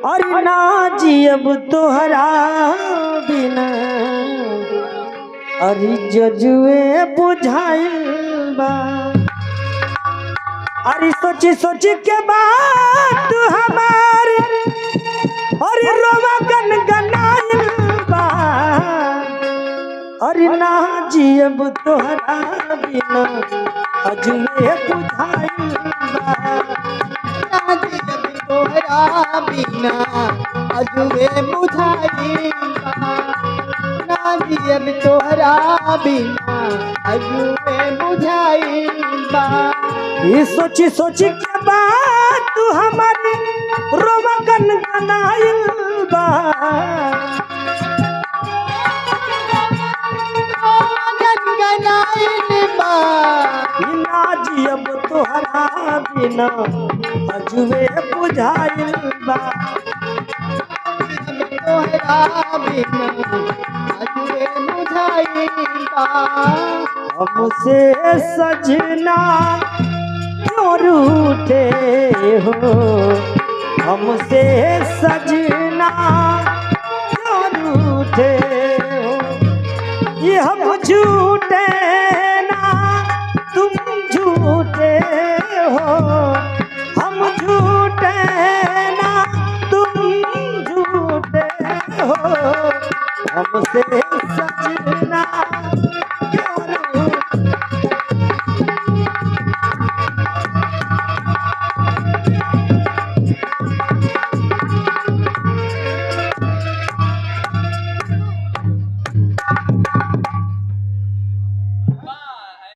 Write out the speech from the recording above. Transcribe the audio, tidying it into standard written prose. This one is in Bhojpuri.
अरे ना जी अब तोहरा बिना अरे जजुए बुझाइल बा। अरे सोची सोची के बात हमारे अरे रोवा गन गनाइल बा। अरे ना जी अब तोहरा बिना अजुए बुझाइल बा। ना जी अब तोहरा बिना अजुए बुझाइल बा। ना जी अब तोहरा बिना अजुए बुझाइल बा। ये सोची सोची के बात तू हमारी रोवा गन गनाइल बा। गनाइल बा। ना जी अब तोहरा बिना अजुए बुझाइल बा। तोहरा बिना अजुए बुझाइल बा। हमसे सजना क्यों रूठे हो। हमसे सजना क्यों रूठे हो। ये हम झूठे